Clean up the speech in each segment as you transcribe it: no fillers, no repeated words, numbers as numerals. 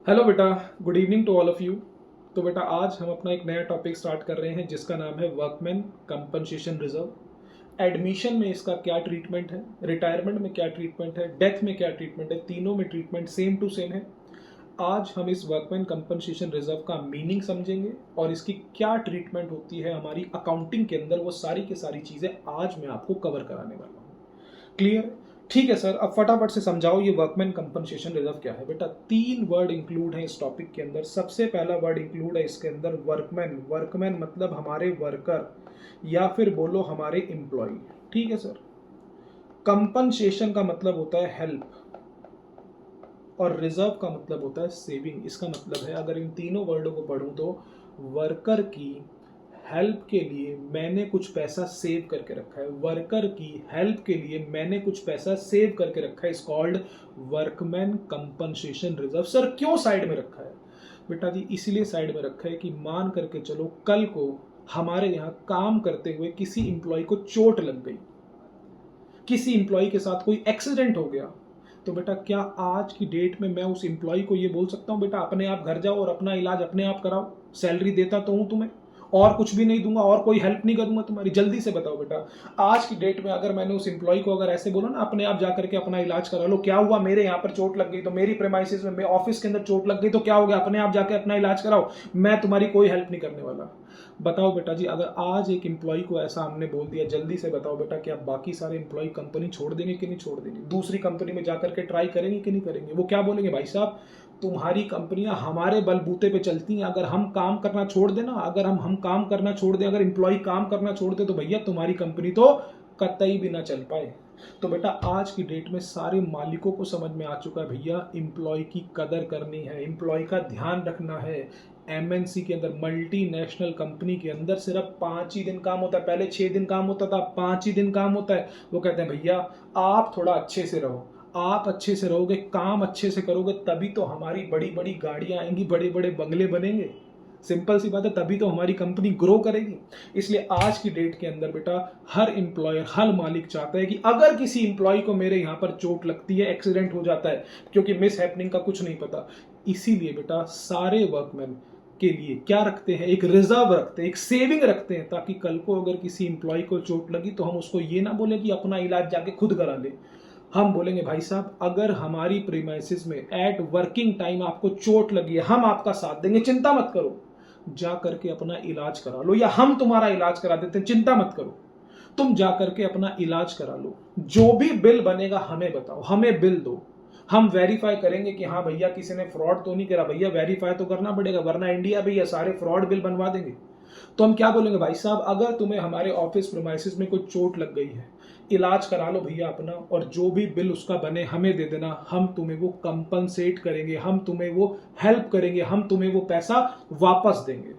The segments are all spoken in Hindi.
हेलो बेटा, good evening to all of you. तो बेटा आज हम अपना एक नया टॉपिक स्टार्ट कर रहे हैं जिसका नाम है वर्कमैन कंपनसेशन रिजर्व। एडमिशन में इसका क्या ट्रीटमेंट है, रिटायरमेंट में क्या ट्रीटमेंट है, डेथ में क्या ट्रीटमेंट है, तीनों में ट्रीटमेंट सेम टू सेम है। आज हम इस वर्कमैन कंपनसेशन रिजर्व का मीनिंग समझेंगे और इसकी क्या ट्रीटमेंट होती है हमारी अकाउंटिंग के अंदर, वो सारी की सारी चीज़ें आज मैं आपको कवर कराने वाला हूँ। क्लियर? ठीक है सर, अब फटाफट से समझाओ ये वर्कमैन कंपनसेशन रिजर्व क्या है। बेटा तीन वर्ड इंक्लूड है इस टॉपिक के अंदर। सबसे पहला वर्ड इंक्लूड है इसके अंदर वर्कमैन। वर्कमैन मतलब हमारे वर्कर या फिर बोलो हमारे एम्प्लॉय। ठीक है सर। कंपनसेशन का मतलब होता है हेल्प और रिजर्व का मतलब होता है सेविंग। इसका मतलब है अगर इन तीनों वर्डों को पढ़ूं तो वर्कर की हेल्प के लिए मैंने कुछ पैसा सेव करके रखा है। वर्कर की हेल्प के लिए मैंने कुछ पैसा सेव करके रखा है। इस called workman compensation reserve. Sir क्यों साइड में रखा है? बेटा जी इसलिए साइड में रखा है कि मान करके चलो कल को हमारे यहाँ काम करते हुए किसी इंप्लॉय को चोट लग गई, किसी इंप्लॉय के साथ कोई एक्सीडेंट हो गया, तो बेटा क्या आज की डेट में मैं उस इंप्लॉय को ये बोल सकता हूँ बेटा अपने आप घर जाओ और अपना इलाज अपने आप कराओ? सैलरी देता तो हूं तुम्हें और कुछ भी नहीं दूंगा और कोई हेल्प नहीं करूंगा तुम्हारी। जल्दी से बताओ बेटा, आज की डेट में अगर मैंने उस इंप्लॉय को अगर ऐसे बोला ना अपने आप जाकर के अपना इलाज करा लो, क्या हुआ मेरे यहाँ पर चोट लग गई तो मेरी प्रेमाइसिस में ऑफिस के अंदर चोट लग गई तो क्या हो गया, अपने आप जाकर अपना इलाज कराओ, मैं तुम्हारी कोई हेल्प नहीं करने वाला। बताओ बेटा जी अगर आज एक एम्प्लॉय को ऐसा हमने बोल दिया, जल्दी से बताओ बेटा क्या बाकी सारे एम्प्लॉय कंपनी छोड़ देंगे कि नहीं छोड़ देंगे? दूसरी कंपनी में जाकर के ट्राई करेंगे कि नहीं करेंगे? वो क्या बोलेंगे, भाई साहब तुम्हारी कंपनियां हमारे बलबूते पे चलती हैं, अगर हम काम करना छोड़ देना, अगर हम काम करना छोड़ दें, अगर एम्प्लॉय काम करना छोड़ दे तो भैया तुम्हारी कंपनी तो कतई भी ना चल पाए। तो बेटा आज की डेट में सारे मालिकों को समझ में आ चुका है भैया एम्प्लॉय की कदर करनी है, एम्प्लॉय का ध्यान रखना है। एमएनसी के अंदर, मल्टीनेशनल कंपनी के अंदर सिर्फ 5 ही दिन काम होता है। पहले 6 दिन काम होता था, 5 ही दिन काम होता है। वो कहते हैं भैया आप थोड़ा अच्छे से रहो, आप अच्छे से रहोगे, काम अच्छे से करोगे तभी तो हमारी बड़ी बड़ी गाड़ियां आएंगी, बड़े बड़े बंगले बनेंगे। सिंपल सी बात है, तभी तो हमारी कंपनी ग्रो करेगी। इसलिए आज की डेट के अंदर बेटा हर एम्प्लॉयर, हर मालिक चाहता है कि अगर किसी एम्प्लॉय को मेरे यहाँ पर चोट लगती है, एक्सीडेंट हो जाता है, क्योंकि मिस हैपनिंग का कुछ नहीं पता, इसीलिए बेटा सारे वर्कमैन के लिए क्या रखते हैं, एक रिजर्व रखते हैं, एक सेविंग रखते हैं, ताकि कल को अगर किसी एम्प्लॉय को चोट लगी तो हम उसको ये ना बोले कि अपना इलाज जाके खुद करा ले। हम बोलेंगे भाई साहब अगर हमारी प्रीमाइसिस में एट वर्किंग टाइम आपको चोट लगी है, हम आपका साथ देंगे, चिंता मत करो, जा करके अपना इलाज करा लो, या हम तुम्हारा इलाज करा देते हैं, चिंता मत करो, तुम जा करके अपना इलाज करा लो। जो भी बिल बनेगा हमें बताओ, हमें बिल दो, हम वेरीफाई करेंगे कि हाँ भैया किसी ने फ्रॉड तो नहीं करा। भैया वेरीफाई तो करना पड़ेगा वरना इंडिया भैया सारे फ्रॉड बिल बनवा देंगे। तो हम क्या बोलेंगे, भाई साहब अगर तुम्हें हमारे ऑफिस प्रीमाइसिस में कोई चोट लग गई है, इलाज करा लो भैया अपना, और जो भी बिल उसका बने हमें दे देना, हम तुम्हें वो कंपनसेट करेंगे, हम तुम्हें वो हेल्प करेंगे, हम तुम्हें वो पैसा वापस देंगे।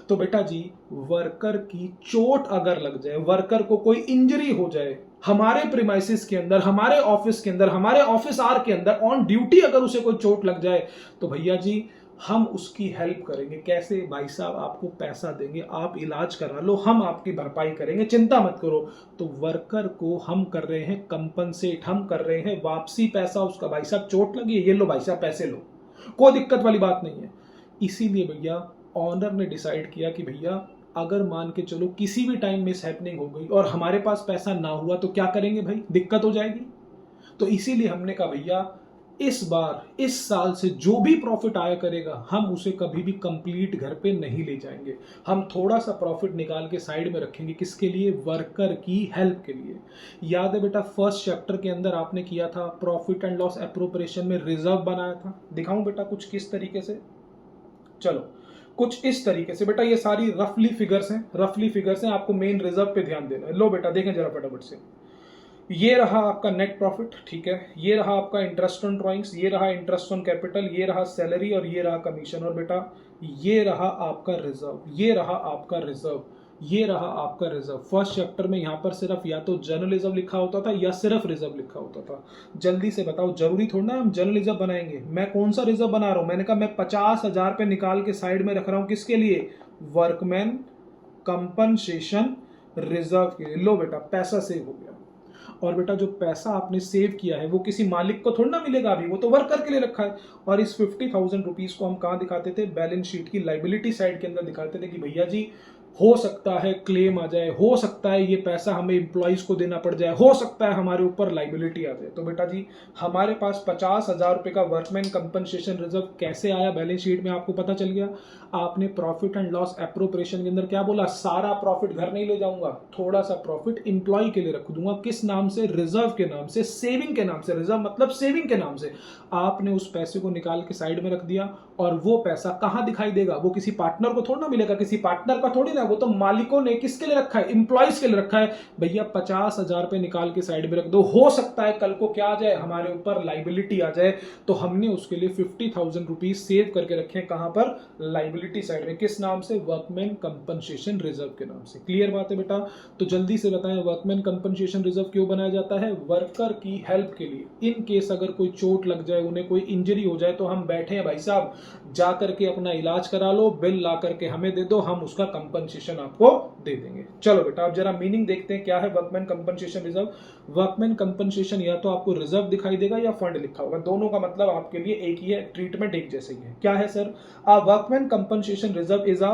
तो बेटा जी वर्कर की चोट अगर लग जाए, वर्कर को कोई इंजरी हो जाए हमारे प्रीमाइसिस के अंदर, हमारे ऑफिस के अंदर, हमारे ऑफिस आर के अंदर ऑन ड्यूटी अगर उसे कोई चोट लग जाए, तो भैया जी हम उसकी हेल्प करेंगे। कैसे? भाई साहब आपको पैसा देंगे, आप इलाज करा लो, हम आपकी भरपाई करेंगे, चिंता मत करो। तो वर्कर को हम कर रहे हैं कंपनसेट, हम कर रहे हैं वापसी पैसा उसका। भाई साहब चोट लगी है, ये लो भाई साहब पैसे लो, कोई दिक्कत वाली बात नहीं है। इसीलिए भैया ऑनर ने डिसाइड किया कि भैया अगर मान के चलो किसी भी टाइम मिस हैपनिंग हो गई और हमारे पास पैसा ना हुआ तो क्या करेंगे भाई, दिक्कत हो जाएगी। तो इसीलिए हमने कहा भैया इस बार, इस साल से जो भी प्रॉफिट आया करेगा हम उसे कभी भी कंप्लीट घर पे नहीं ले जाएंगे। हम थोड़ा सा प्रॉफिट निकाल के साइड में रखेंगे, किसके लिए? वर्कर की हेल्प के लिए। याद है बेटा फर्स्ट चैप्टर के अंदर आपने किया था प्रॉफिट एंड लॉस एप्रोप्रिएशन में रिजर्व बनाया था। दिखाऊं बेटा कुछ किस तरीके से? चलो कुछ इस तरीके से। बेटा ये सारी रफली फिगर्स हैं, रफली फिगर्स हैं, आपको मेन रिजर्व पे ध्यान देना है। लो बेटा देखें जरा फटाफट से। ये रहा आपका नेट प्रॉफिट, ठीक है, ये रहा आपका इंटरेस्ट ऑन ड्रॉइंग्स, ये रहा इंटरेस्ट ऑन कैपिटल, ये रहा सैलरी और ये रहा कमीशन। और बेटा ये रहा आपका रिजर्व, ये रहा आपका रिजर्व, ये रहा आपका रिजर्व। फर्स्ट चैप्टर में यहां पर सिर्फ या तो जर्नल रिजर्व लिखा होता था या सिर्फ रिजर्व लिखा होता था। जल्दी से बताओ, जरूरी थोड़ा ना हम जर्नल रिजर्व बनाएंगे। मैं कौन सा रिजर्व बना रहा हूं? मैंने कहा मैं 50,000 पे निकाल के साइड में रख रहा हूं, किसके लिए? वर्कमैन कंपनसेशन रिजर्व के लिए। लो बेटा पैसा सेव हो गया। और बेटा जो पैसा आपने सेव किया है वो किसी मालिक को थोड़ा ना मिलेगा, अभी वो तो वर्कर के लिए रखा है। और इस 50,000 रुपीज को हम कहाँ दिखाते थे, बैलेंस शीट की लाइबिलिटी साइड के अंदर दिखाते थे कि भैया जी हो सकता है क्लेम आ जाए, हो सकता है ये पैसा हमें एम्प्लॉइज को देना पड़ जाए, हो सकता है हमारे ऊपर लाइबिलिटी आ जाए। तो बेटा जी हमारे पास 50,000 रुपए का वर्कमैन कंपनसेशन रिजर्व कैसे आया बैलेंस शीट में, आपको पता चल गया। आपने प्रॉफिट एंड लॉस एप्रोप्रिएशन के अंदर क्या बोला, सारा प्रॉफिट घर नहीं ले जाऊंगा, थोड़ा सा प्रॉफिट इंप्लॉय के लिए रख दूंगा। किस नाम से, रिजर्व के नाम से, सेविंग के नाम से। रिजर्व मतलब सेविंग के नाम से। आपने उस पैसे को निकाल के साइड में रख दिया और वो पैसा कहां दिखाई देगा, वो किसी पार्टनर को थोड़ा ना मिलेगा, किसी पार्टनर का थोड़ी ना, वो तो मालिकों ने किसके लिए रखा है, इंप्लॉइज के लिए रखा है। भैया 50,000 रुपए निकाल के साइड में रख दो, हो सकता है कल को क्या आ जाए, हमारे ऊपर लाइबिलिटी आ जाए। तो हमने उसके लिए 50,000 रुपीज सेव करके रखे हैं, कहां पर, लाइबिलिटी साइड में। किस नाम से, वर्कमैन कंपनसेशन रिजर्व के नाम से। क्लियर बात है बेटा। तो जल्दी से बताएं वर्कमैन कंपनसेशन रिजर्व क्यों बनाया जाता है, वर्कर की हेल्प के लिए। इन केस अगर कोई चोट लग जाए, उन्हें कोई इंजरी हो जाए, तो हम बैठे हैं भाई साहब, जा करके अपना इलाज करा लो, बिल ला करके हमें दे दो, हम उसका कंपनसेशन आपको दे देंगे। चलो बेटा अब जरा मीनिंग देखते हैं क्या है workman compensation reserve. Workman compensation या तो आपको रिजर्व दिखाई देगा या फंड लिखा होगा, दोनों का मतलब आपके लिए एक ही है, ट्रीटमेंट एक जैसे ही है। क्या है sir, workman compensation reserve is a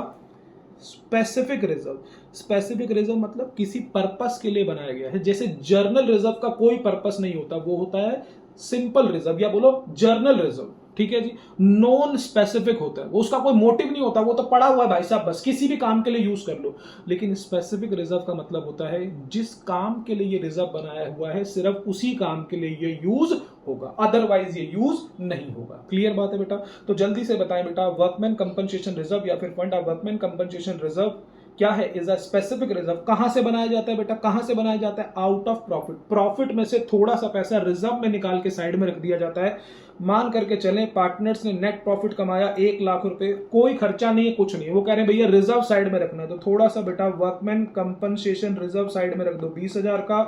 specific reserve. Specific reserve मतलब किसी पर्पस के लिए बनाया गया है। जैसे जर्नल रिजर्व का कोई पर्पस नहीं होता, वो होता है सिंपल रिजर्व, या बोलो जर्नल रिजर्व। ठीक है जी। नॉन स्पेसिफिक होता है, वो उसका कोई मोटिव नहीं होता, वो तो पड़ा हुआ है भाई साहब, बस किसी भी काम के लिए यूज कर लो। लेकिन स्पेसिफिक रिजर्व का मतलब होता है जिस काम के लिए ये रिजर्व बनाया हुआ है सिर्फ उसी काम के लिए ये यूज होगा, अदरवाइज ये यूज नहीं होगा। क्लियर बात है बेटा। तो जल्दी से बताएं बेटा, वर्कमैन कंपनसेशन रिजर्व या फिर fund of workman compensation reserve क्या है, इज अ स्पेसिफिक रिजर्व। कहां से बनाया जाता है बेटा, कहां से बनाया जाता है, आउट ऑफ प्रॉफिट। प्रॉफिट में से थोड़ा सा पैसा रिजर्व में निकाल के साइड में रख दिया जाता है। मान करके चलें पार्टनर्स ने नेट प्रॉफिट कमाया 1,00,000 रुपए, कोई खर्चा नहीं है, कुछ नहीं है, वो कह रहे हैं भैया रिजर्व साइड में रखना है, तो थोड़ा सा बेटा वर्कमैन कंपनसेशन रिजर्व साइड में रख दो 20,000 का,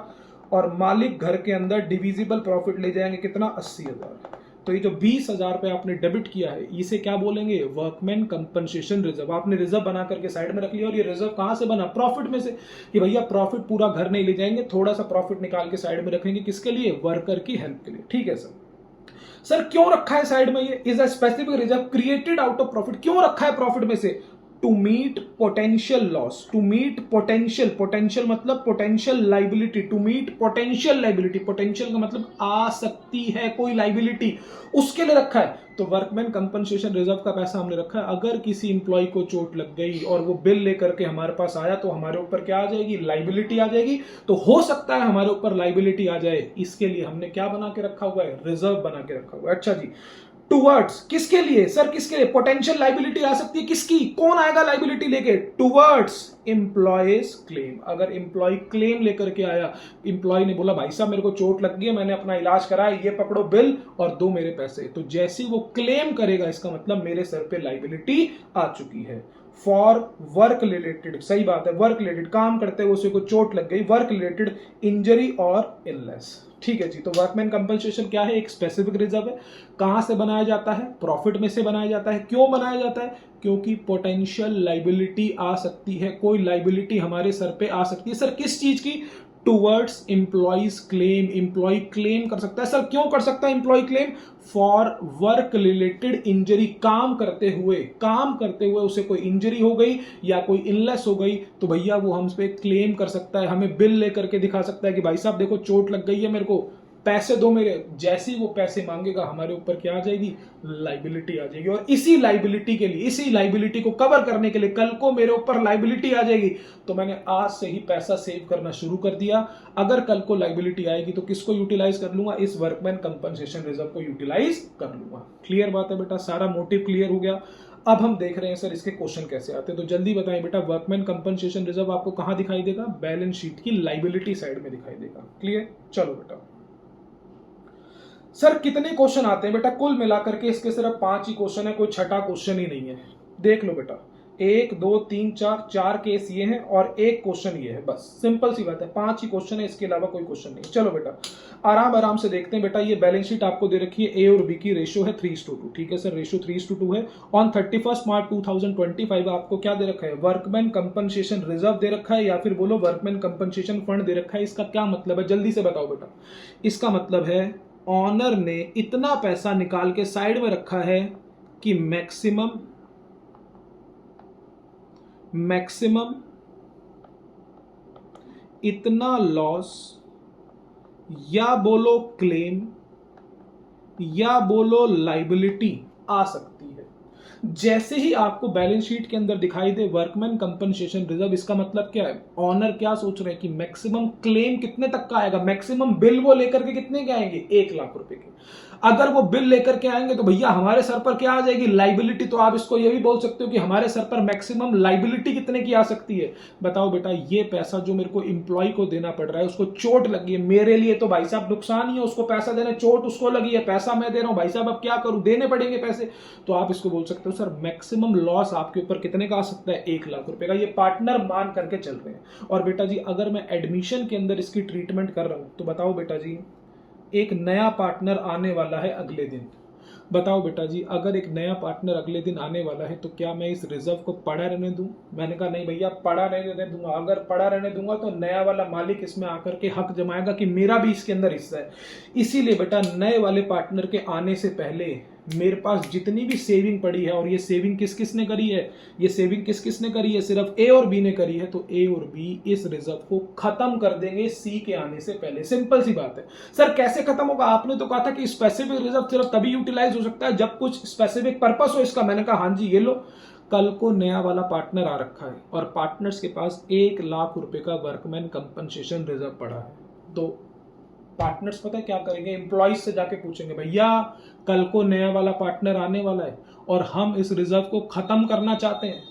और मालिक घर के अंदर डिविजिबल प्रॉफिट ले जाएंगे कितना, 80,000। तो ये जो 20,000 रुपए आपने डेबिट किया है इसे क्या बोलेंगे, वर्कमैन कंपनसेशन रिजर्व। आपने रिजर्व बना करके साइड में रख लिया, और ये रिजर्व कहां से बना, प्रॉफिट में से, कि भैया प्रॉफिट पूरा घर नहीं ले जाएंगे, थोड़ा सा प्रॉफिट निकाल के साइड में रखेंगे, किसके लिए, वर्कर की हेल्प के लिए। ठीक है सर। सर क्यों रखा है साइड में, ये is a specific reserve created out of profit. क्यों रखा है प्रॉफिट में से, to meet potential loss, to meet potential, potential मतलब potential liability, to meet potential liability, potential का मतलब आ सकती है कोई लाइबिलिटी, उसके लिए रखा है। तो वर्कमैन कंपनसेशन रिजर्व का पैसा हमने रखा है, अगर किसी इंप्लॉय को चोट लग गई और वो बिल लेकर के हमारे पास आया तो हमारे ऊपर क्या आ जाएगी, लाइबिलिटी आ जाएगी। तो हो सकता है हमारे ऊपर लाइबिलिटी आ जाए, इसके लिए हमने क्या बना के रखा हुआ है, रिजर्व बना के रखा हुआ है। अच्छा जी, टुवर्ड्स किसके लिए सर, किसके लिए, पोटेंशियल लाइबिलिटी आ सकती है किसकी, कौन आएगा लाइबिलिटी लेके, टुवर्ड्स एम्प्लॉयज क्लेम। अगर एम्प्लॉय क्लेम लेकर के आया, एम्प्लॉय ने बोला भाई साहब मेरे को चोट लग गई है, मैंने अपना इलाज कराया, ये पकड़ो बिल और दो मेरे पैसे, तो जैसे वो क्लेम करेगा इसका मतलब मेरे सर पे लाइबिलिटी आ चुकी है। फॉर वर्क रिलेटेड, सही बात है, वर्क रिलेटेड, काम करते हुए उसे को चोट लग गई, वर्क रिलेटेड इंजरी और इलनेस। ठीक है जी। तो वर्कमैन कंपनसेशन क्या है, एक स्पेसिफिक रिजर्व है। कहां से बनाया जाता है, प्रॉफिट में से बनाया जाता है। क्यों बनाया जाता है, क्योंकि पोटेंशियल लाइबिलिटी आ सकती है, कोई लाइबिलिटी हमारे सर पे आ सकती है। सर किस चीज की, towards employees claim, employ claim कर सकता है। सर क्यों कर सकता है employ claim, for work related injury, काम करते हुए उसे कोई इंजरी हो गई या कोई इलनेस हो गई, तो भैया वो हम पे क्लेम कर सकता है, हमें बिल लेकर के दिखा सकता है कि भाई साहब देखो चोट लग गई है मेरे को, पैसे दो मेरे। जैसे ही वो पैसे मांगेगा हमारे ऊपर क्या आ जाएगी, लाइबिलिटी आ जाएगी। और इसी लाइबिलिटी के लिए, इसी लाइबिलिटी को कवर करने के लिए कल को मेरे ऊपर लाइबिलिटी आ जाएगी, तो मैंने आज से ही पैसा सेव करना शुरू कर दिया। अगर कल को लाइबिलिटी आएगी तो किसको यूटिलाइज कर लूंगा, इस वर्कमैन कंपनसेशन रिजर्व को यूटिलाइज कर लूंगा। क्लियर बात है बेटा, सारा मोटिव क्लियर हो गया। अब हम देख रहे हैं सर इसके क्वेश्चन कैसे आते हैं, तो जल्दी बताएं बेटा, वर्कमैन कंपनसेशन रिजर्व आपको कहां दिखाई देगा, बैलेंस शीट की लाइबिलिटी साइड में दिखाई देगा। क्लियर, चलो बेटा। सर कितने क्वेश्चन आते हैं बेटा, कुल मिलाकर के इसके सिर्फ 5 ही क्वेश्चन है, कोई छठा क्वेश्चन ही नहीं है। देख लो बेटा, 1 2 3 4 4 केस ये हैं और एक क्वेश्चन ये है, बस सिंपल सी बात है, 5 ही क्वेश्चन है, इसके अलावा कोई क्वेश्चन नहीं। चलो बेटा आराम आराम से देखते हैं। बेटा ये बैलेंस शीट आपको दे रखी है, ए और बी की रेशियो है 3:2। ठीक है सर, रेशियो 3:2 है। ऑन 31 मार्च 2025 आपको क्या दे रखा है, वर्कमैन कंपनसेशन रिजर्व दे रखा है, या फिर बोलो वर्कमैन कंपनसेशन फंड दे रखा है। इसका क्या मतलब है, जल्दी से बताओ बेटा। इसका मतलब है ऑनर ने इतना पैसा निकाल के साइड में रखा है कि मैक्सिमम इतना लॉस या बोलो क्लेम या बोलो लाइबिलिटी आ सकती है। जैसे ही आपको बैलेंस शीट के अंदर दिखाई दे वर्कमैन कंपनसेशन रिजर्व, इसका मतलब क्या है, ऑनर क्या सोच रहे हैं कि मैक्सिमम क्लेम कितने तक का आएगा, मैक्सिमम बिल वो लेकर के कितने के आएंगे, 1 लाख रुपए के। अगर वो बिल लेकर के आएंगे तो भैया हमारे सर पर क्या आ जाएगी, लाइबिलिटी। तो आप इसको ये भी बोल सकते हो कि हमारे सर पर मैक्सिमम लाइबिलिटी कितने की आ सकती है। बताओ बेटा, ये पैसा जो मेरे को एम्प्लॉय को देना पड़ रहा है, उसको चोट लगी है, मेरे लिए तो भाई साहब नुकसान ही है, उसको पैसा देना, चोट उसको लगी है, पैसा मैं दे रहा हूं, भाई साहब अब क्या करूं, देने पड़ेंगे पैसे। तो आप इसको बोल सकते हो सर मैक्सिमम लॉस आपके ऊपर कितने का आ सकता है, 1 लाख रुपए का। ये पार्टनर मान करके चल रहे हैं। और बेटा जी अगर मैं एडमिशन के अंदर इसकी ट्रीटमेंट कर रहा हूं तो बताओ बेटा जी, एक नया पार्टनर आने वाला है अगले दिन। बताओ बेटा जी, अगर एक नया पार्टनर अगले दिन आने वाला है तो क्या मैं इस रिजर्व को पड़ा रहने दूं? मैंने कहा नहीं भैया, पड़ा रहने दूंगा। अगर पड़ा रहने दूंगा तो नया वाला मालिक इसमें आकर के हक जमाएगा कि मेरा भी इसके अंदर हिस्सा है। इसीलिए बेटा नए वाले पार्टनर के आने से पहले मेरे पास जितनी भी सेविंग पड़ी है, और ये सेविंग किस किस ने करी है, ये सेविंग किस किस ने करी है, सिर्फ ए और बी ने करी है। तो ए और बी इस रिजर्व को खत्म कर देंगे सी के आने से पहले। सिंपल सी बात है। सर कैसे खत्म होगा, आपने तो कहा था कि स्पेसिफिक रिजर्व सिर्फ तभी यूटिलाइज हो सकता है जब कुछ स्पेसिफिक पर्पस हो इसका। मैंने कहा हाँ जी, ये लो, कल को नया वाला पार्टनर आ रखा है और पार्टनर्स के पास 1 लाख रुपए का वर्कमैन कंपनसेशन रिजर्व पड़ा है। तो पार्टनर्स पता है क्या करेंगे, एम्प्लॉइज से जाके पूछेंगे भैया कल को नया वाला पार्टनर आने वाला है और हम इस रिजर्व को खत्म करना चाहते हैं,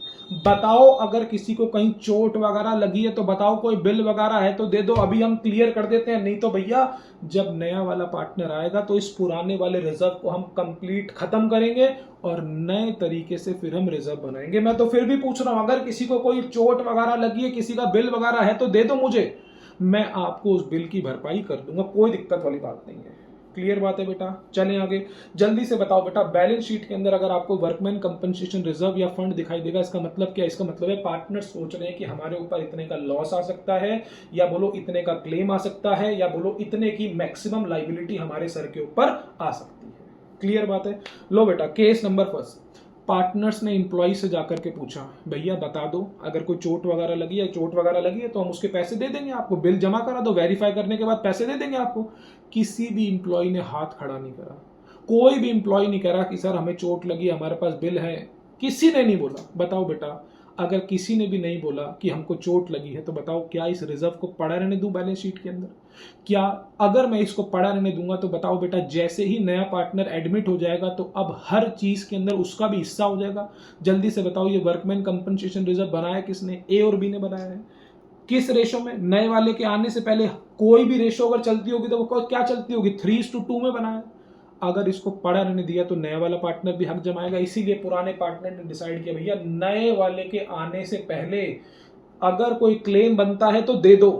बताओ अगर किसी को कहीं चोट वगैरह लगी है तो बताओ, कोई बिल वगैरह है तो दे दो, अभी हम क्लियर कर देते हैं। नहीं तो भैया जब नया वाला पार्टनर आएगा तो इस पुराने वाले रिजर्व को हम कंप्लीट खत्म करेंगे और नए तरीके से फिर हम रिजर्व बनाएंगे। मैं तो फिर भी पूछ रहा हूं, अगर किसी को कोई चोट वगैरह लगी है, किसी का बिल वगैरह है तो दे दो मुझे, मैं आपको उस बिल की भरपाई कर दूंगा, कोई दिक्कत वाली बात नहीं है। क्लियर बात है बेटा। चलें आगे, जल्दी से बताओ बेटा, बैलेंस शीट के अंदर अगर आपको वर्कमैन कंपनसेशन रिजर्व या फंड दिखाई देगा, इसका मतलब क्या है, इसका मतलब है पार्टनर सोच रहे हैं कि हमारे ऊपर इतने का लॉस आ सकता है, या बोलो इतने का क्लेम आ सकता है, या बोलो इतने की मैक्सिमम लाइबिलिटी हमारे सर के ऊपर आ सकती है। क्लियर बात है। लो बेटा, केस नंबर फर्स्ट, पार्टनर्स ने एम्प्लॉय से जाकर के पूछा भैया बता दो अगर कोई चोट वगैरह लगी है तो हम उसके पैसे दे देंगे आपको, बिल जमा करा दो, वेरीफाई करने के बाद पैसे दे देंगे आपको। किसी भी एम्प्लॉय ने हाथ खड़ा नहीं करा, कोई भी एम्प्लॉय नहीं करा कि सर हमें चोट लगी, हमारे पास बिल है, किसी ने नहीं बोला। बताओ बेटा, अगर किसी ने भी नहीं बोला कि हमको चोट लगी है तो बताओ क्या इस रिजर्व को पड़ा रहने दूं बैलेंस शीट के अंदर? क्या अगर मैं इसको पड़ा रहने दूंगा तो बताओ बेटा, जैसे ही नया पार्टनर एडमिट हो जाएगा तो अब हर चीज के अंदर उसका भी हिस्सा हो जाएगा। जल्दी से बताओ, ये वर्कमैन कंपनसेशन रिजर्व बनाया किसने, ए और बी ने बनाया है। किस रेशो में, नए वाले के आने से पहले कोई भी रेशो अगर चलती होगी तो वो क्या चलती होगी, 3:2 में बनाया। अगर इसको पड़ा रहने दिया तो नया वाला पार्टनर भी हक जमाएगा। इसीलिए पुराने पार्टनर ने डिसाइड किया भैया नए वाले के आने से पहले अगर कोई क्लेम बनता है तो दे दो,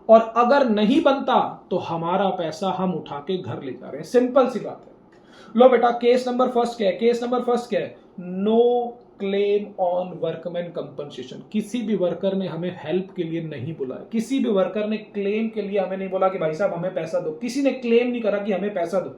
और अगर नहीं बनता तो हमारा पैसा हम उठा के घर ले जा रहे हैं। सिंपल सी बात है। लो बेटा, केस नंबर फर्स्ट क्या है, केस नंबर फर्स्ट क्या है, no claim on workman compensation. किसी भी वर्कर ने हमें हेल्प के लिए नहीं बुलाया, किसी भी वर्कर ने क्लेम के लिए हमें नहीं बोला कि भाई साहब हमें पैसा दो, किसी ने क्लेम नहीं करा कि हमें पैसा दो।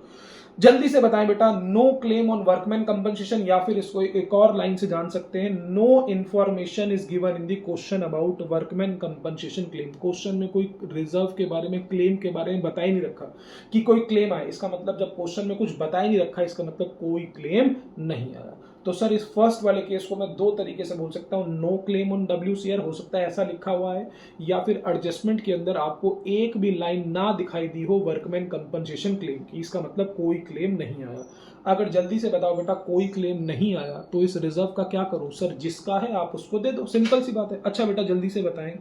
जल्दी से बताएं बेटा, no claim on workman compensation, या फिर इसको एक और लाइन से जान सकते हैं, no information is given in the question about workman compensation claim. Question में कोई रिजर्व के बारे में, क्लेम के बारे में बता ही नहीं रखा कि कोई क्लेम आए। इसका मतलब जब क्वेश्चन में कुछ बता ही नहीं रखा, इसका मतलब कोई क्लेम नहीं आया। तो सर इस फर्स्ट वाले केस को मैं दो तरीके से बोल सकता हूं, नो क्लेम ऑन WCR हो सकता है ऐसा लिखा हुआ है, या फिर एडजस्टमेंट के अंदर आपको एक भी लाइन ना दिखाई दी हो वर्कमैन कंपनसेशन क्लेम की, इसका मतलब कोई क्लेम नहीं आया। अगर जल्दी से बताओ बेटा कोई क्लेम नहीं आया तो इस रिजर्व का क्या करूं? सर जिसका है आप उसको दे दो, सिंपल सी बात है। अच्छा बेटा जल्दी से बताएं,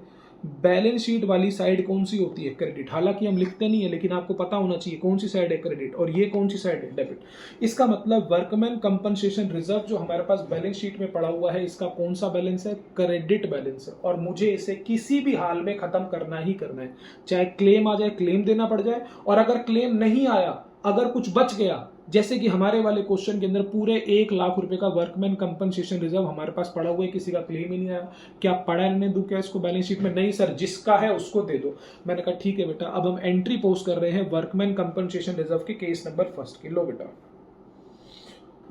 बैलेंस शीट वाली साइड कौन सी होती है? क्रेडिट। हालांकि हम लिखते नहीं है, लेकिन आपको पता होना चाहिए कौन सी साइड है क्रेडिट और ये कौन सी साइड है डेबिट। इसका मतलब वर्कमैन कंपनसेशन रिजर्व जो हमारे पास बैलेंस शीट में पड़ा हुआ है, इसका कौन सा बैलेंस है? क्रेडिट बैलेंस है। और मुझे इसे किसी भी हाल में खत्म करना ही करना है, चाहे क्लेम आ जाए, क्लेम देना पड़ जाए, और अगर क्लेम नहीं आया, अगर कुछ बच गया, जैसे कि हमारे वाले क्वेश्चन के अंदर पूरे 1 लाख रुपए का वर्कमैन कंपनसेशन रिजर्व हमारे पास पड़ा हुआ है, किसी का क्लेम ही नहीं आया, क्या पड़ा रहने दूं क्या इसको बैलेंस शीट में? नहीं सर, जिसका है उसको दे दो। मैंने कहा ठीक है बेटा। अब हम एंट्री पोस्ट कर रहे हैं वर्कमैन कंपनसेशन रिजर्व के केस नंबर 1 की। लो बेटा,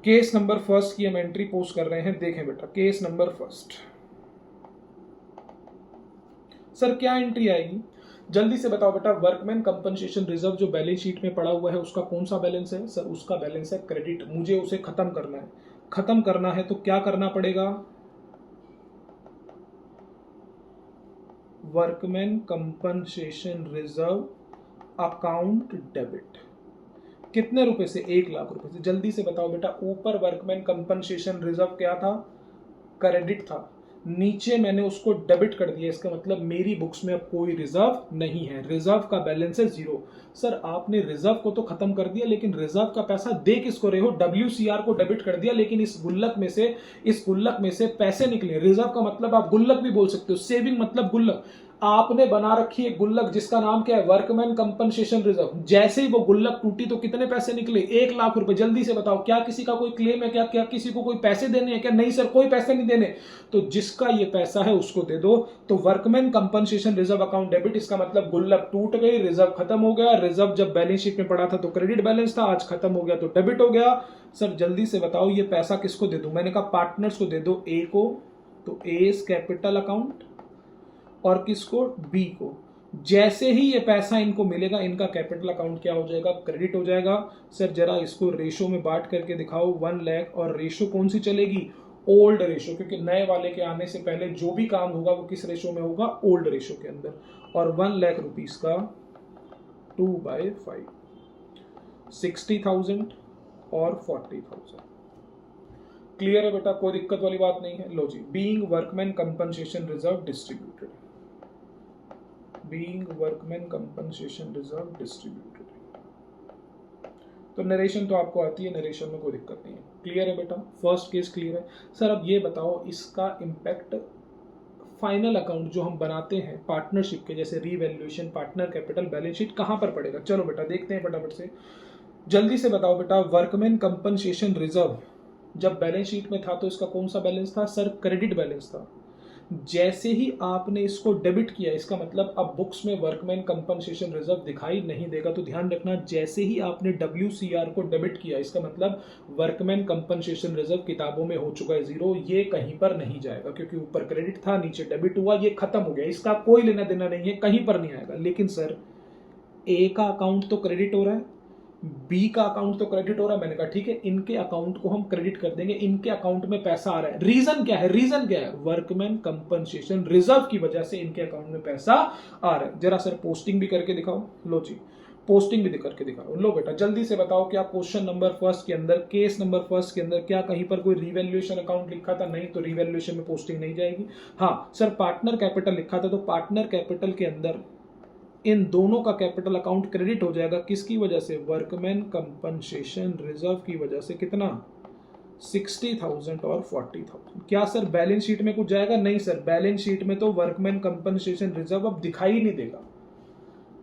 केस नंबर 1 की हम एंट्री पोस्ट कर रहे हैं। देखें बेटा, केस नंबर 1। सर क्या एंट्री आएगी? जल्दी से बताओ बेटा। वर्कमैन कंपनसेशन रिजर्व जो बैलेंस शीट में पड़ा हुआ है, उसका कौन सा बैलेंस है? सर उसका बैलेंस है क्रेडिट। मुझे उसे खत्म करना है। खत्म करना है तो क्या करना पड़ेगा? Workman compensation reserve account debit. कितने रुपए से? 1 लाख रुपए से। जल्दी से बताओ बेटा। ऊपर वर्कमैन कंपनसेशन रिजर्व क्या था? क्रेडिट था। नीचे मैंने उसको डेबिट कर दिया। इसका मतलब मेरी बुक्स में अब कोई रिजर्व नहीं है। रिजर्व का बैलेंस है 0। सर आपने रिजर्व को तो खत्म कर दिया, लेकिन रिजर्व का पैसा दे किसको रहे हो? WCR को डेबिट कर दिया, लेकिन इस गुल्लक में से पैसे निकले। रिजर्व का मतलब आप गुल्लक भी बोल सकते हो, सेविंग मतलब गुल्लक। आपने बना रखी है गुल्लक जिसका नाम क्या है? Workman compensation reserve. जैसे ही वो गुल्लक टूटी तो कितने पैसे निकले? 1 लाख रुपए। जल्दी से बताओ, क्या किसी का कोई क्लेम है? क्या किसी को कोई पैसे देने हैं क्या? नहीं सर, कोई पैसे नहीं देने। तो जिसका ये पैसा है उसको दे दो। तो workman compensation reserve account debit, इसका मतलब गुल्लक टूट गई, रिजर्व खत्म हो गया। रिजर्व जब बैलेंस शीट में पड़ा था तो क्रेडिट बैलेंस था, आज खत्म हो गया तो डेबिट हो गया। सर जल्दी से बताओ, ये पैसा किसको दे दूं? मैंने कहा पार्टनर्स को दे दो। ए को, तो ए कैपिटल अकाउंट, और किसको? बी को। जैसे ही ये पैसा इनको मिलेगा, इनका कैपिटल अकाउंट क्या हो जाएगा? क्रेडिट हो जाएगा। सर जरा इसको रेशो में बांट करके दिखाओ 1 लाख। और रेशो कौन सी चलेगी? ओल्ड रेशो, क्योंकि नए वाले के आने से पहले जो भी काम होगा वो किस रेशो में होगा? ओल्ड रेशो के अंदर। और 1 लाख रुपीज का 2/5, 60,000 और 40,000। क्लियर है बेटा? कोई दिक्कत वाली बात नहीं है। लो जी, being workman compensation reserve distributed. Being workman compensation reserve distributed. तो नरेशन तो आपको आती है, नरेशन में कोई दिक्कत नहीं है। क्लियर है बेटा? फर्स्ट केस क्लियर है। सर अब ये बताओ, इसका इम्पैक्ट फाइनल अकाउंट जो हम बनाते हैं पार्टनरशिप के, जैसे revaluation, partner capital, balance sheet, कहां पर पड़ेगा? चलो बेटा देखते हैं फटाफट से। जल्दी से बताओ बेटा। वर्कमैन कंपनसेशन रिजर्व जब बैलेंस शीट में था तो इसका कौन सा बैलेंस था? सर क्रेडिट बैलेंस था। जैसे ही आपने इसको डेबिट किया, इसका मतलब अब बुक्स में वर्कमैन कंपनसेशन रिजर्व दिखाई नहीं देगा। तो ध्यान रखना, जैसे ही आपने WCR को डेबिट किया, इसका मतलब वर्कमैन कंपनसेशन रिजर्व किताबों में हो चुका है 0। ये कहीं पर नहीं जाएगा, क्योंकि ऊपर क्रेडिट था, नीचे डेबिट हुआ, ये खत्म हो गया। इसका कोई लेना देना नहीं है, कहीं पर नहीं आएगा। लेकिन सर ए का अकाउंट तो क्रेडिट हो रहा है, बी का अकाउंट तो क्रेडिट हो रहा है। मैंने कहा ठीक है, इनके अकाउंट को हम क्रेडिट कर देंगे, इनके अकाउंट में पैसा आ रहा है। रीजन क्या है? रीजन क्या है? वर्कमैन कंपनसेशन रिजर्व की वजह से इनके अकाउंट में पैसा आ रहा है। जरा सर पोस्टिंग भी करके दिखाओ। लो जी, पोस्टिंग भी करके दिखाओ। लो बेटा जल्दी से बताओ, क्या क्वेश्चन नंबर 1 के अंदर, केस नंबर 1 के अंदर क्या कहीं पर कोई रिवैल्यूएशन अकाउंट लिखा था? नहीं, तो रिवैल्यूएशन में पोस्टिंग नहीं जाएगी। हाँ सर, पार्टनर कैपिटल लिखा था, तो पार्टनर कैपिटल के अंदर इन दोनों का कैपिटल अकाउंट क्रेडिट हो जाएगा। किसकी वजह से? वर्कमैन कंपनसेशन रिजर्व की वजह से। कितना? 60,000 और 40,000। क्या सर बैलेंस शीट में कुछ जाएगा? नहीं सर, बैलेंस शीट में तो वर्कमैन कंपनसेशन रिजर्व अब दिखाई नहीं देगा।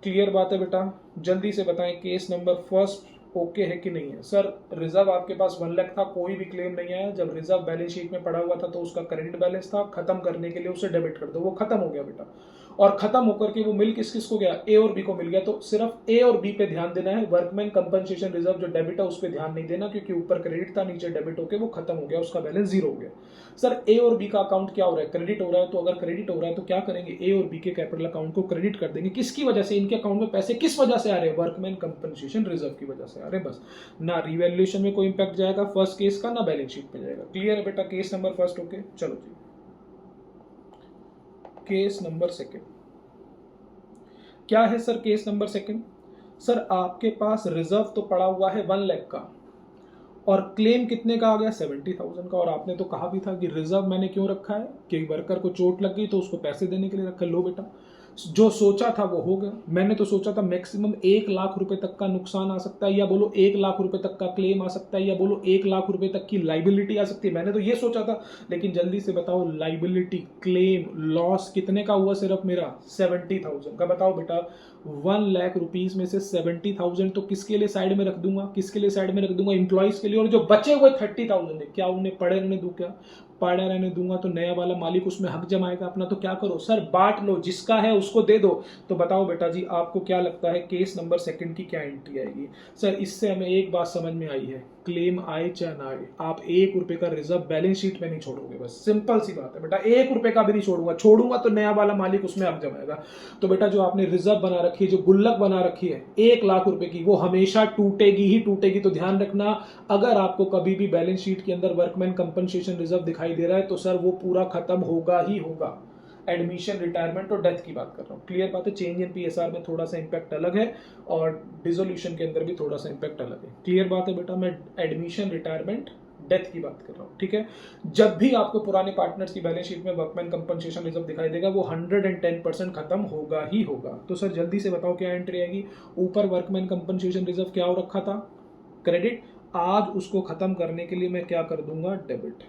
क्लियर बात है बेटा? जल्दी से बताएं, केस नंबर 1 ओके है कि नहीं है? सर रिजर्व आपके पास 1 लाख था, कोई भी क्लेम नहीं आया। जब रिजर्व बैलेंस शीट में पड़ा हुआ था तो उसका क्रेडिट बैलेंस था, खत्म करने के लिए उसे डेबिट कर दो, वो खत्म हो गया बेटा। और खत्म होकर के वो मिल किस किस को गया? ए और बी को मिल गया। तो सिर्फ ए और बी पे ध्यान देना है। वर्कमैन कंपनसेशन रिजर्व जो डेबिट है उस पर ध्यान नहीं देना, क्योंकि ऊपर क्रेडिट था, नीचे डेबिट होकर वो खत्म हो गया, उसका बैलेंस 0 हो गया। सर ए और बी का अकाउंट क्या हो रहा है? क्रेडिट हो रहा है। तो अगर क्रेडिट हो रहा है तो क्या करेंगे? ए और बी के कैपिटल अकाउंट को क्रेडिट कर देंगे। किसकी वजह से? इनके अकाउंट में पैसे किस वजह से आ रहे हैं? वर्कमैन कंपनसेशन रिजर्व की वजह से आ रहे हैं। बस, ना रिवैल्यूएशन में कोई इंपैक्ट जाएगा फर्स्ट केस का, ना बैलेंस शीट में जाएगा। क्लियर है बेटा? Case number 1 okay. चलो जी, केस नंबर 2 क्या है सर? केस नंबर 2, सर आपके पास रिजर्व तो पड़ा हुआ है 1 लाख का, और क्लेम कितने का आ गया 70,000 का। और आपने तो कहा भी था कि रिजर्व मैंने क्यों रखा है कि वर्कर को चोट लग गई तो उसको पैसे देने के लिए रखा। लो बेटा, जो सोचा था वो हो गया। मैंने तो सोचा था मैक्सिमम 1 लाख रुपए तक का नुकसान आ सकता है, या बोलो 1 लाख रुपए तक का क्लेम आ सकता है, या बोलो 1 लाख रुपए तक की लाइबिलिटी आ सकती है। मैंने तो ये सोचा था। लेकिन जल्दी से बताओ, लाइबिलिटी क्लेम लॉस कितने का हुआ? सिर्फ मेरा 70,000 का। बताओ बेटा, 1 लाख रुपीज में से 70,000 तो किसके लिए साइड में रख दूंगा? किसके लिए साइड में रख दूंगा? इंप्लॉइज के लिए। और जो बचे हुए 30,000 है, क्या उन्हें पड़े रहने दूं? क्या पड़ा रहने दूंगा तो नया वाला मालिक उसमें हक जमाएगा अपना? तो क्या करो सर, बांट लो, जिसका है उसको दे दो। तो बताओ बेटा जी, आपको क्या लगता है केस नंबर 2 की क्या एंट्री आएगी? सर इससे हमें एक बात समझ में आई है, क्लेम आए चाहे ना आए, आप 1 रुपए का रिजर्व बैलेंस शीट में नहीं छोड़ोगे। बस सिंपल सी बात है बेटा, 1 रुपए का भी नहीं छोड़ूंगा तो नया वाला मालिक उसमें हक जमाएगा। तो बेटा जो आपने रिजर्व बना रखी है, जो गुल्लक बना रखी है 1 लाख रुपए की, वो हमेशा टूटेगी ही टूटेगी। तो ध्यान रखना, अगर आपको कभी भी बैलेंस शीट के अंदर वर्कमैन कंपनसेशन रिजर्व दिखाई दे रहा है तो सर वो पूरा खत्म होगा ही होगा। एडमिशन, रिटायरमेंट और डेथ की बात कर रहा हूँ। क्लियर बात है? चेंज इन पीएसआर में थोड़ा सा इंपैक्ट अलग है और डिसोल्यूशन के अंदर भी थोड़ा सा इंपैक्ट अलग है। क्लियर बात है बेटा? मैं एडमिशन, रिटायरमेंट, डेथ की बात कर रहा हूँ। ठीक है, जब भी आपको पुराने पार्टनर्स की बैलेंस शीट में वर्कमैन कंपनसेशन रिजर्व दिखाई देगा, वो 110% खत्म होगा ही होगा। तो सर जल्दी से बताओ क्या एंट्री आएगी? ऊपर वर्कमैन कंपनसेशन रिजर्व क्या हो रखा था? क्रेडिट। आज उसको खत्म करने के लिए मैं क्या कर दूंगा? Debit.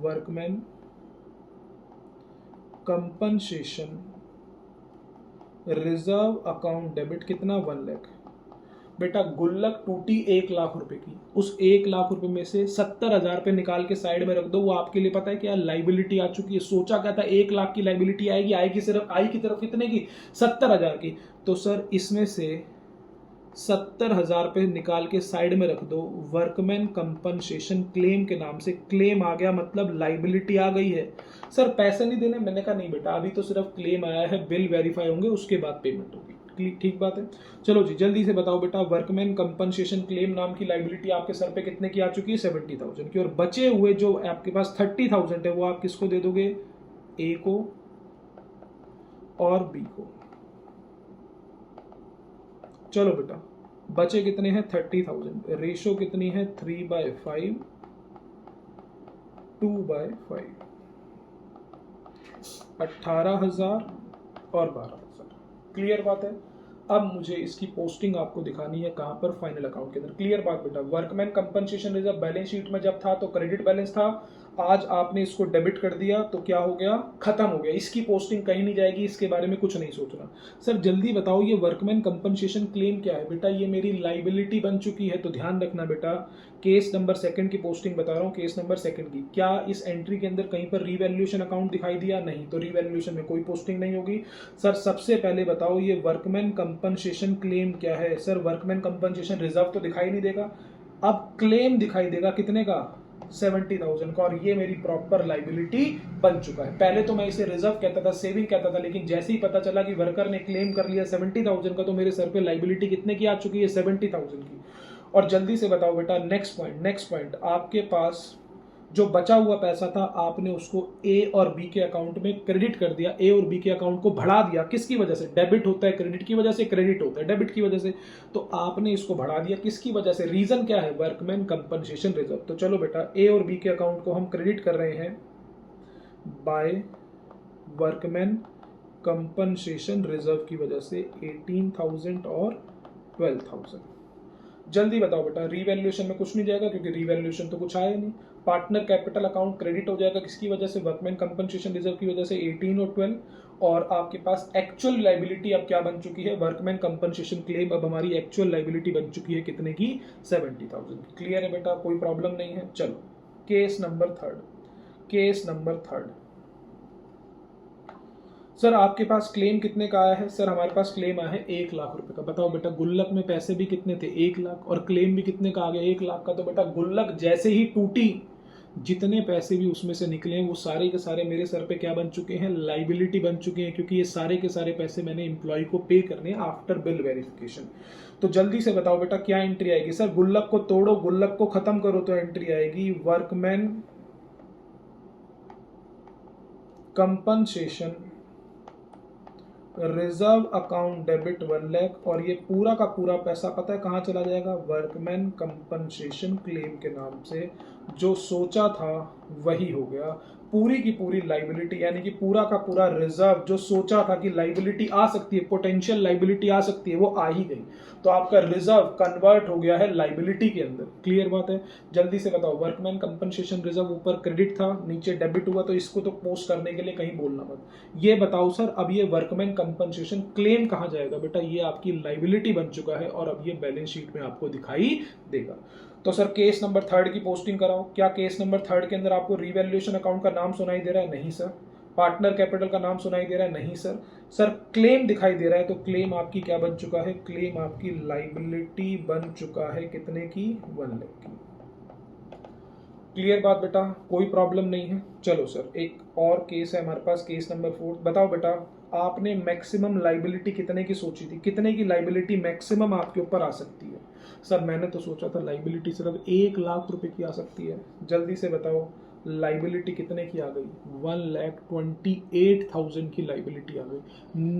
Workman compensation reserve account debit. कितना? 1 लाख। बेटा गुल्लक टूटी 1 लाख रुपए की, उस 1 लाख रुपए में से 70,000 रुपए निकाल के साइड में रख दो। वो आपके लिए पता है क्या? लाइबिलिटी आ चुकी है। सोचा क्या था? 1 लाख की लाइबिलिटी आएगी सिर्फ आई की तरफ कितने की? 70,000 की। तो सर इसमें से 70,000 रुपए निकाल के साइड में रख दो। वर्कमैन कंपनसेशन क्लेम के नाम से क्लेम आ गया, मतलब लाइबिलिटी आ गई है। सर पैसे नहीं देने? मैंने कहा नहीं बेटा, अभी तो सिर्फ क्लेम आया है, बिल वेरीफाई होंगे, उसके बाद पेमेंट होगी। ठीक बात है? चलो जी जल्दी से बताओ बेटा, वर्कमैन कंपनसेशन क्लेम नाम की लाइबिलिटी आपके सर पे कितने की आ चुकी है? 70,000 की। और बचे हुए जो आपके पास 30,000 है वो आप किसको दे दोगे? ए को और बी को। चलो बेटा, बचे कितने हैं? 30,000। रेशो कितनी है? 3/5, 2/5, 18,000 और 12,000। क्लियर बात है? अब मुझे इसकी पोस्टिंग आपको दिखानी है कहां पर? फाइनल अकाउंट के अंदर। क्लियर बात बेटा? Workman compensation reserve balance sheet में जब था तो क्रेडिट बैलेंस था, आज आपने इसको डेबिट कर दिया तो क्या हो गया? खत्म हो गया। इसकी पोस्टिंग कहीं नहीं जाएगी, इसके बारे में कुछ नहीं सोचना। सर जल्दी बताओ, ये वर्कमैन कंपनसेशन क्लेम क्या है? बेटा ये मेरी लाइबिलिटी बन चुकी है। तो ध्यान रखना बेटा, केस नंबर 2 की पोस्टिंग बता रहा हूँ, केस नंबर 2 की। क्या इस एंट्री के अंदर कहीं पर रीवैल्यूएशन अकाउंट दिखाई दिया? नहीं, तो रीवैल्यूएशन में कोई पोस्टिंग नहीं होगी। सर सबसे पहले बताओ, ये वर्कमैन कंपनसेशन क्लेम क्या है? सर वर्कमैन कंपनसेशन रिजर्व तो दिखाई नहीं देगा, अब क्लेम दिखाई देगा। कितने का? 70,000 का। और ये मेरी प्रॉपर लाइबिलिटी बन चुका है। पहले तो मैं इसे रिजर्व कहता था, सेविंग कहता था, लेकिन जैसे ही पता चला कि वर्कर ने क्लेम कर लिया 70,000 का, तो मेरे सर पे लाइबिलिटी कितने की आ चुकी है? 70,000 की। और जल्दी से बताओ बेटा, नेक्स्ट पॉइंट, आपके पास जो बचा हुआ पैसा था आपने उसको ए और बी के अकाउंट में क्रेडिट कर दिया। ए और बी के अकाउंट को बढ़ा दिया। किसकी वजह से? डेबिट होता है क्रेडिट की वजह से, क्रेडिट होता है डेबिट की वजह से। तो आपने इसको बढ़ा दिया, किसकी वजह से? रीजन क्या है? Workman compensation reserve. तो चलो बेटा, ए और बी के अकाउंट को हम क्रेडिट कर रहे हैं बाय वर्कमैन कंपनसेशन रिजर्व की वजह से 18,000 और 12,000। जल्दी बताओ बेटा, रीवैल्यूएशन में कुछ नहीं जाएगा क्योंकि रीवैल्यूएशन तो कुछ आया नहीं। पार्टनर कैपिटल अकाउंट क्रेडिट हो जाएगा, किसकी वजह से? वर्कमैन कंपनसेशन रिजर्व की वजह से 18 और 12। और आपके पास एक्चुअल लाइबिलिटी अब क्या बन चुकी है? वर्कमैन कंपनसेशन क्लेम अब हमारी एक्चुअल लाइबिलिटी बन चुकी है कितने की? 70,000 की। क्लियर है बेटा? कोई प्रॉब्लम नहीं है। चलो केस नंबर 3। सर आपके पास क्लेम कितने का आया है? सर हमारे पास क्लेम आया है 1 लाख रुपए का। बताओ बेटा, गुल्लक में पैसे भी कितने थे? 1 लाख। और क्लेम भी कितने का आ गया? 1 लाख का। तो बेटा गुल्लक जैसे ही टूटी, जितने पैसे भी उसमें से निकले हैं वो सारे के सारे मेरे सर पे क्या बन चुके हैं? लाइबिलिटी बन चुके हैं, क्योंकि ये सारे के सारे पैसे मैंने एम्प्लॉय को पे करने हैं आफ्टर बिल वेरिफिकेशन। तो जल्दी से बताओ बेटा क्या एंट्री आएगी? सर गुल्लक को तोड़ो, गुल्लक को खत्म करो, तो एंट्री आएगी workman compensation reserve account debit 1 lakh, और ये पूरा का पूरा पैसा पता है कहाँ चला जाएगा? वर्कमैन कंपनसेशन क्लेम के नाम से। जो सोचा था वही हो गया। पूरी की पूरी लाइबिलिटी, यानी कि पूरा का पूरा रिजर्व जो सोचा था कि लाइबिलिटी आ सकती है, पोटेंशियल लाइबिलिटी आ सकती है, वो आ ही गई। तो आपका रिजर्व कन्वर्ट हो गया है लाइबिलिटी के अंदर। क्लियर बात है? जल्दी से बताओ, वर्कमैन कंपनसेशन रिजर्व ऊपर क्रेडिट था, नीचे डेबिट हुआ, तो इसको तो पोस्ट करने के लिए कहीं बोलना मत। ये बताओ सर, अब ये वर्कमैन कंपनसेशन क्लेम कहाँ जाएगा? बेटा ये आपकी लाइबिलिटी बन चुका है और अब ये बैलेंस शीट में आपको दिखाई देगा। तो सर केस नंबर 3 की पोस्टिंग कराओ। क्या केस नंबर 3 के अंदर आपको रीवैल्यूएशन अकाउंट का नाम सुनाई दे रहा है? नहीं सर। पार्टनर कैपिटल का नाम सुनाई दे रहा है? नहीं सर। सर क्लेम दिखाई दे रहा है, तो क्लेम आपकी क्या बन चुका है? क्लेम आपकी लाइबिलिटी बन चुका है कितने की? 1 लाख की। क्लियर बात बेटा, कोई प्रॉब्लम नहीं है। चलो सर एक और केस है हमारे पास, केस नंबर 4। बताओ बेटा, आपने मैक्सिमम लाइबिलिटी कितने की सोची थी? कितने की लाइबिलिटी मैक्सिमम आपके ऊपर आ सकती है? सर मैंने तो सोचा था लाइबिलिटी सिर्फ 1 लाख रुपए की आ सकती है। जल्दी से बताओ लाइबिलिटी कितने की आ गई? 1,28,000 की लाइबिलिटी आ गई।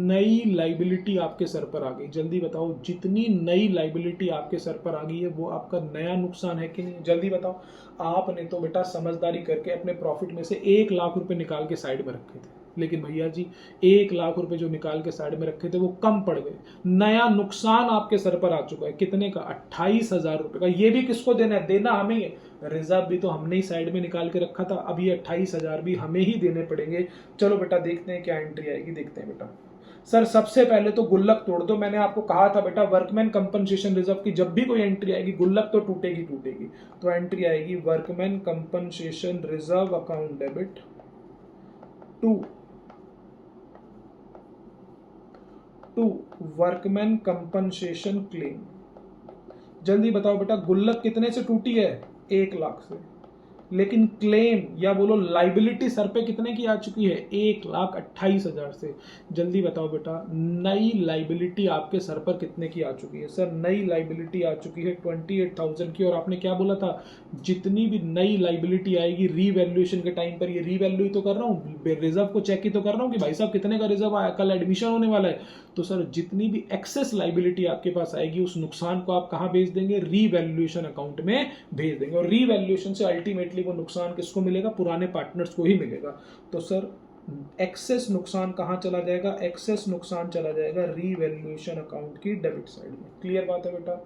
नई लाइबिलिटी आपके सर पर आ गई। जल्दी बताओ, जितनी नई लाइबिलिटी आपके सर पर आ गई है वो आपका नया नुकसान है कि नहीं? जल्दी बताओ। आपने तो बेटा समझदारी करके अपने प्रॉफिट में से 1 लाख रुपए निकाल के साइड में रखे थे, लेकिन भैया जी 1 लाख रुपए जो निकाल के साइड में रखे थे वो कम पड़ गए। नया नुकसान आपके सर पर आ चुका है। कितने का? 28,000 रुपए का। ये भी किसको देना है? देना हमें ही। रिजर्व भी तो हमने ही साइड में निकाल के रखा था, अब ये 28,000 भी हमें ही देने पड़ेंगे। चलो बेटा देखते हैं क्या एंट्री आएगी, देखते हैं बेटा। सर सबसे पहले तो गुल्लक तोड़ दो। मैंने आपको कहा था बेटा वर्कमैन कंपनसेशन रिजर्व की जब भी कोई एंट्री आएगी गुल्लक तो टूटेगी टूटेगी। तो एंट्री आएगी workman compensation reserve account debit to workman compensation claim. जल्दी बताओ बेटा, गुल्लक कितने से टूटी है? 1 लाख से। लेकिन क्लेम या बोलो लाइबिलिटी सर पे कितने की आ चुकी है? 1,28,000 से। जल्दी बताओ बेटा, नई लाइबिलिटी आपके सर पर कितने की आ चुकी है? सर नई लाइबिलिटी आ चुकी है 28,000 की। और आपने क्या बोला था? जितनी भी नई लाइबिलिटी आएगी रीवैल्यूएशन के टाइम पर, ये रीवैल्यू तो कर रहा हूँ, रिजर्व को चेक ही तो कर रहा हूँ कि भाई साहब कितने का रिजर्व आया, कल एडमिशन होने वाला है। तो सर जितनी भी एक्सेस लाइबिलिटी आपके पास आएगी उस नुकसान को आप कहाँ भेज देंगे? रीवैल्यूएशन अकाउंट में भेज देंगे। और रीवैल्यूएशन से अल्टीमेटली वो नुकसान किसको मिलेगा? पुराने पार्टनर्स को ही मिलेगा। तो सर एक्सेस नुकसान कहाँ चला जाएगा? एक्सेस नुकसान चला जाएगा रीवैल्यूएशन अकाउंट की डेबिट साइड में। क्लियर बात है बेटा,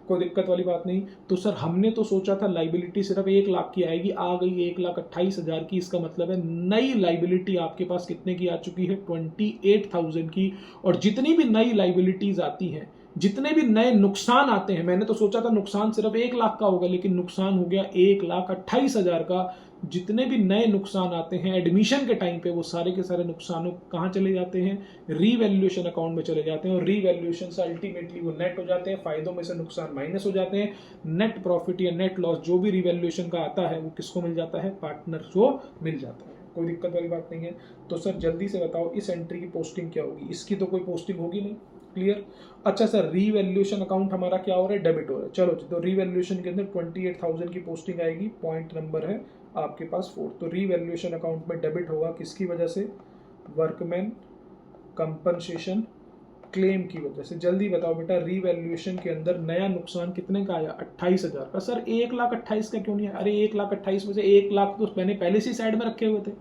कोई दिक्कत वाली बात नहीं। तो सर हमने तो सोचा था लाइबिलिटी सिर्फ 1 लाख की आएगी, आ गई 1,28,000 की। इसका मतलब है नई लाइबिलिटी आपके पास कितने की आ चुकी है? 28,000 की। और जितनी भी नई लाइबिलिटीज आती हैं, जितने भी नए नुकसान आते हैं, मैंने तो सोचा था नुकसान सिर्फ 1 लाख का होगा, लेकिन नुकसान हो गया 1,28,000 का। जितने भी नए नुकसान आते हैं एडमिशन के टाइम पे, वो सारे के सारे नुकसान कहाँ चले जाते हैं? रीवैल्यूएशन अकाउंट में चले जाते हैं। और रीवैल्यूएशन से अल्टीमेटली वो नेट हो जाते हैं, फायदों में से नुकसान माइनस हो जाते हैं। नेट प्रॉफिट या नेट लॉस जो भी रीवैल्यूएशन का आता है वो किसको मिल जाता है? पार्टनर को मिल जाता है। कोई दिक्कत वाली बात नहीं है। तो सर जल्दी से बताओ इस एंट्री की पोस्टिंग क्या होगी? इसकी तो कोई पोस्टिंग होगी नहीं। क्लियर? अच्छा सर रीवैल्यूएशन अकाउंट हमारा क्या हो रहा है? डेबिट हो रहा है। चलो तो रीवैल्यूएशन के अंदर 28,000 की पोस्टिंग आएगी। पॉइंट नंबर है आपके पास 4। तो रीवैल्यूएशन अकाउंट में डेबिट होगा किसकी वजह से? वर्कमैन कंपनसेशन क्लेम की वजह से। जल्दी बताओ बेटा, रीवैल्यूएशन के अंदर नया नुकसान कितने का आया? 28,000 का। सर 1,28,000 का क्यों नहीं है? अरे 1,28,000 में से 1 लाख तो मैंने पहले से साइड में रखे हुए थे।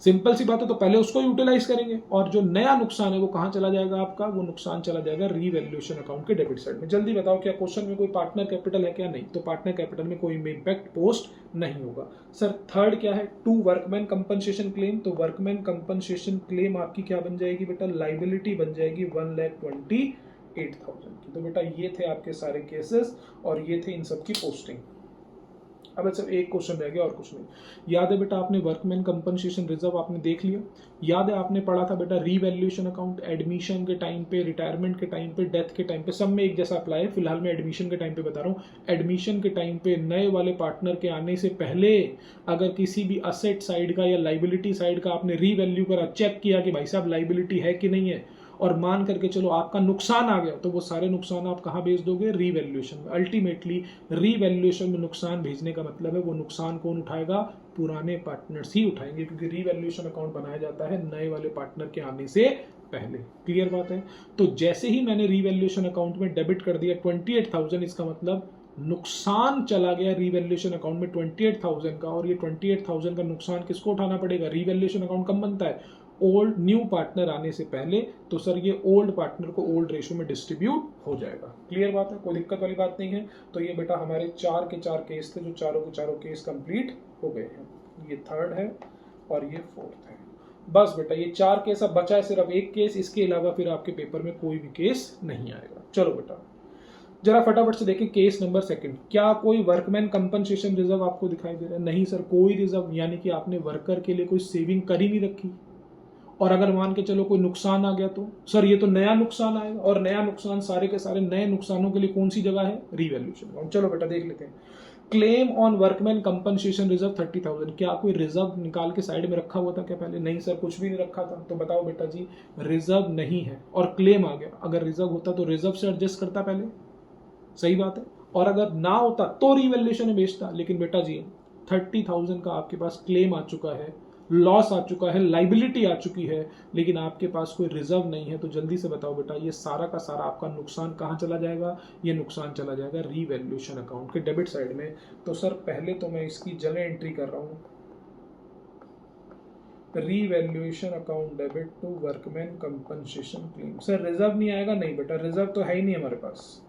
सिंपल सी बात है, तो पहले उसको यूटिलाइज करेंगे। और जो नया नुकसान है वो कहाँ चला जाएगा आपका? वो नुकसान चला जाएगा रीवैल्यूएशन अकाउंट के डेबिट साइड में। जल्दी बताओ क्या क्वेश्चन में कोई पार्टनर कैपिटल है क्या? नहीं। तो पार्टनर कैपिटल में कोई इम्पैक्ट पोस्ट नहीं होगा। सर थर्ड क्या है? To workman compensation claim. तो वर्कमैन कंपनसेशन क्लेम आपकी क्या बन जाएगी बेटा? लाइबिलिटी बन जाएगी 1,28,000 की। तो बेटा ये थे आपके सारे केसेस और ये थे इन सब की पोस्टिंग। अब अच्छा एक क्वेश्चन रह गया और कुछ नहीं। याद है बेटा आपने वर्कमैन कंपनसेशन रिजर्व आपने देख लिया। याद है आपने पढ़ा था बेटा रीवैल्यूएशन अकाउंट एडमिशन के टाइम पे, रिटायरमेंट के टाइम पे, डेथ के टाइम पे, सब में एक जैसा अप्लाई है। फिलहाल मैं एडमिशन के टाइम पे बता रहा हूँ। एडमिशन के टाइम पे नए वाले पार्टनर के आने से पहले अगर किसी भी असेट साइड का या लाइबिलिटी साइड का आपने रीवैल्यू करा, चेक किया कि भाई साहब लाइबिलिटी है कि नहीं है, और मान करके चलो आपका नुकसान आ गया, तो वो सारे नुकसान आप कहाँ भेज दोगे, रीवैल्यूएशन में। अल्टीमेटली रीवैल्यूएशन में नुकसान भेजने का मतलब है वो नुकसान कौन उठाएगा, पुराने पार्टनर्स ही उठाएंगे, क्योंकि रीवैल्यूएशन अकाउंट बनाया जाता है नए वाले पार्टनर के आने से पहले। क्लियर बात है। तो जैसे ही मैंने रीवैल्यूएशन अकाउंट में डेबिट कर दिया 28,000, इसका मतलब नुकसान चला गया रीवैल्यूएशन अकाउंट में 28,000 का, और ये 28,000 का नुकसान किसको उठाना पड़ेगा, रीवैल्यूएशन अकाउंट कब बनता है, ओल्ड न्यू पार्टनर आने से पहले, तो सर ये ओल्ड पार्टनर को ओल्ड रेशियो में डिस्ट्रीब्यूट हो जाएगा। क्लियर बात है, कोई दिक्कत वाली बात नहीं है। तो ये बेटा हमारे 4 के 4 केस थे, जो चारों के चारों केस कंप्लीट हो गए हैं। ये थर्ड है और ये फोर्थ है। बस बेटा ये 4 केस, अब बचा है सिर्फ एक केस, इसके अलावा फिर आपके पेपर में कोई भी केस नहीं आएगा। चलो बेटा जरा फटाफट से देखें केस नंबर सेकंड। क्या कोई वर्कमैन कंपनसेशन रिजर्व आपको दिखाई दे रहा है, नहीं सर कोई रिजर्व, यानी कि आपने वर्कर के लिए कोई सेविंग कर ही नहीं रखी। और अगर मान के चलो कोई नुकसान आ गया तो सर ये तो नया नुकसान आएगा, और नया नुकसान सारे के सारे नए नुकसानों के लिए कौन सी जगह है, रीवैल्यूएशन। चलो बेटा देख लेते हैं। Claim on workman compensation reserve 30,000, क्या कोई रिजर्व निकाल के साइड में रखा हुआ था क्या पहले, नहीं सर कुछ भी नहीं रखा था। तो बताओ बेटा जी रिजर्व नहीं है और क्लेम आ गया, अगर रिजर्व होता तो रिजर्व से एडजस्ट करता पहले, सही बात है, और अगर ना होता तो रीवैल्यूएशन में बेचता। लेकिन बेटा जी 30,000 का आपके पास क्लेम आ चुका है, लॉस आ चुका है, लाइबिलिटी आ चुकी है, लेकिन आपके पास कोई रिजर्व नहीं है, तो जल्दी से बताओ बेटा ये सारा का सारा आपका नुकसान कहाँ चला जाएगा, ये नुकसान चला जाएगा रीवैल्यूएशन अकाउंट के डेबिट साइड में। तो सर पहले तो मैं इसकी जर्नल एंट्री कर रहा हूँ, revaluation account debit to workman compensation claim. Sir reserve नहीं आएगा, नहीं बेटा रिजर्व तो है ही नहीं हमारे पास।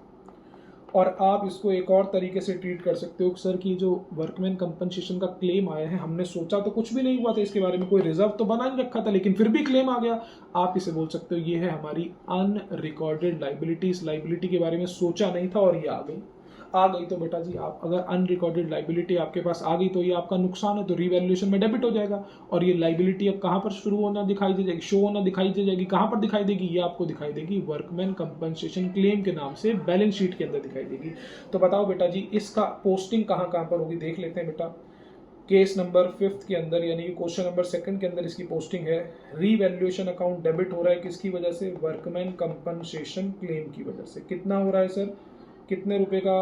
और आप इसको एक और तरीके से ट्रीट कर सकते हो सर कि जो वर्कमैन कंपनसेशन का क्लेम आया है, हमने सोचा तो कुछ भी नहीं हुआ था इसके बारे में, कोई रिजर्व तो बना नहीं रखा था, लेकिन फिर भी क्लेम आ गया। आप इसे बोल सकते हो ये है हमारी अनरिकॉर्डेड लाइबिलिटी। इस लाइबिलिटी के बारे में सोचा नहीं था और ये आ गई तो बेटा जी आप अगर अनरिकॉर्डेड लाइबिलिटी आपके पास आ गई तो ये आपका नुकसान है, तो रीवैल्यूएशन में डेबिट हो जाएगा। और ये लाइबिलिटी अब कहाँ पर शुरू होना दिखाई दे जाएगी, शो होना दिखाई दे जाएगी, कहाँ पर दिखाई देगी, ये आपको दिखाई देगी वर्कमैन कंपनसेशन क्लेम के नाम से बैलेंस शीट के अंदर दिखाई देगी। तो बताओ बेटा जी इसका पोस्टिंग कहाँ कहाँ पर होगी, देख लेते हैं बेटा। केस नंबर 5 के अंदर यानी कि क्वेश्चन नंबर 2 के अंदर इसकी पोस्टिंग है, रीवैल्यूएशन अकाउंट डेबिट हो रहा है किसकी वजह से, वर्कमैन कंपनसेशन क्लेम की वजह से। कितना हो रहा है सर, कितने रुपए का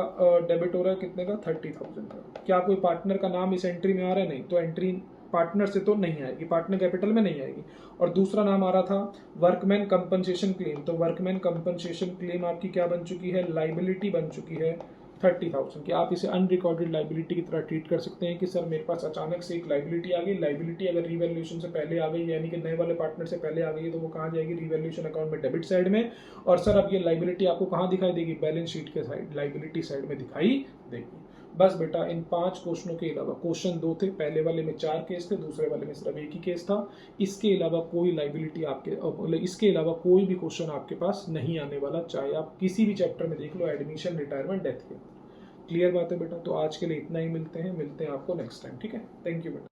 डेबिट हो रहा है, कितने का, 30,000 का। क्या कोई पार्टनर का नाम इस एंट्री में आ रहा है, नहीं, तो एंट्री पार्टनर से तो नहीं आएगी, पार्टनर कैपिटल में नहीं आएगी। और दूसरा नाम आ रहा था वर्कमैन कंपनसेशन क्लेम, तो वर्कमैन कंपनसेशन क्लेम आपकी क्या बन चुकी है, लाइबिलिटी बन चुकी है 30,000 की। आप इसे अनरिकॉर्डेड लाइबिलिटी की तरह ट्रीट कर सकते हैं कि सर मेरे पास अचानक से एक लाइबिलिटी आ गई, लाइबिलिटी अगर रीवैल्यूएशन से पहले आ गई यानी कि नए वाले पार्टनर से पहले आ गई तो वो कहाँ जाएगी, रीवैल्यूएशन अकाउंट में डेबिट साइड में। और सर अब ये लाइबिलिटी आपको कहाँ दिखाई देगी, बैलेंस शीट के साइड, लाइबिलिटी साइड में दिखाई देगी। बस बेटा इन 5 क्वेश्चनों के अलावा, क्वेश्चन 2 थे, पहले वाले में 4 केस थे, दूसरे वाले में सिर्फ एक ही केस था, इसके अलावा कोई लाइबिलिटी आपके, इसके अलावा कोई भी क्वेश्चन आपके पास नहीं आने वाला, चाहे आप किसी भी चैप्टर में देख लो, एडमिशन, रिटायरमेंट, डेथ के। क्लियर बात है बेटा। तो आज के लिए इतना ही, मिलते हैं आपको नेक्स्ट टाइम, ठीक है। थैंक यू बेटा।